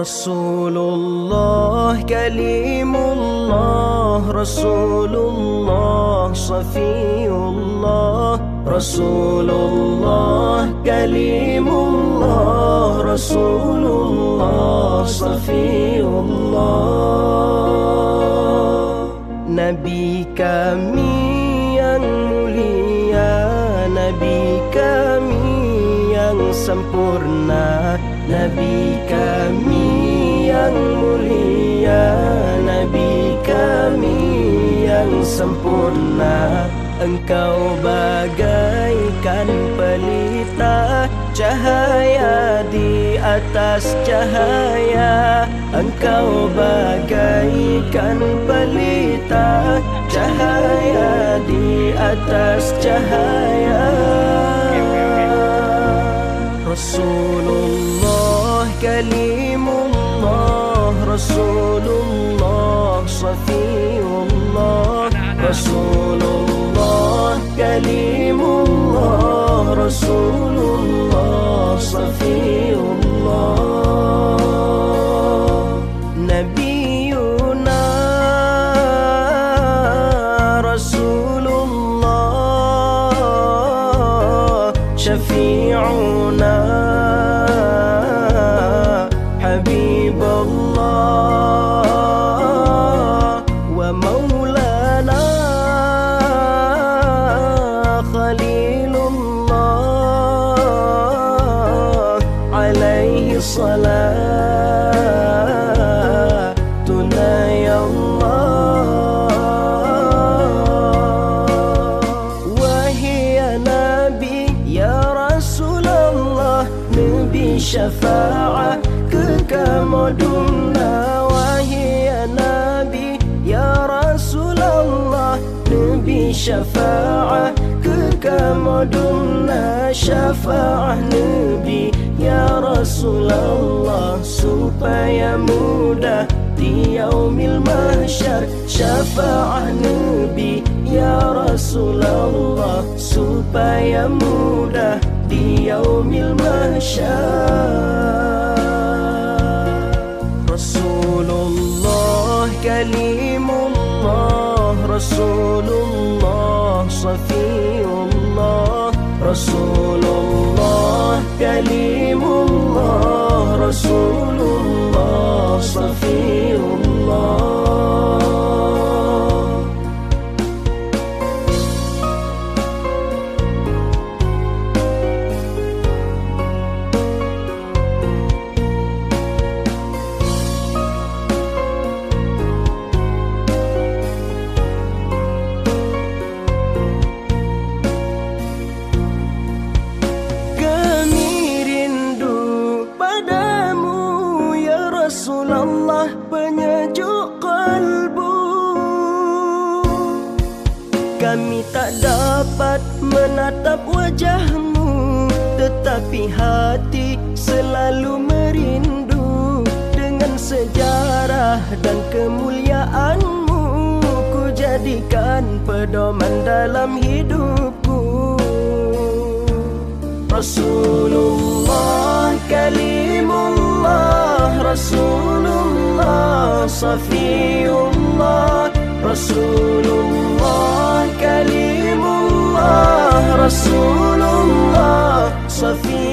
Rasulullah Kalimullah, Rasulullah Safiyullah, Rasulullah Kalimullah, Rasulullah Safiyullah. Nabi kami yang mulia, Nabi kami yang sempurna, Nabi kami yang mulia, Nabi kami yang sempurna. Engkau bagaikan pelita cahaya di atas cahaya. Engkau bagaikan pelita cahaya di atas cahaya. Rasulullah Kalimullah, Rasulullah Safiyullah, Rasulullah Kalimullah, Rasulullah Safiyullah. Nabiyuna Rasulullah, Syafi'una Habibullah, wa maulana Khalilullah, alaihi salatuna ya Allah. Wahai Nabi ya Rasulullah, Nabi syafa'ah kekamuduna. Wahai Nabi ya Rasulullah, Nabi syafa'ah kekamuduna. Syafa'ah Nabi ya Rasulullah supaya mudah di yaumil mahsyar. Syafa'ah Nabi ya Rasulullah supaya mudah di yaumil mahsyar. Rasulullah Kalimullah, Rasulullah Safiyullah, Rasulullah Kalimullah, Rasulullah Safiyullah. Rasulullah penyejuk kalbu, kami tak dapat menatap wajahmu, tetapi hati selalu merindu. Dengan sejarah dan kemuliaanmu, ku jadikan pedoman dalam hidupku. Rasulullah Kalimullah, Rasulullah Safiyullah, Rasulullah Kalimullah, Rasulullah Safiyullah.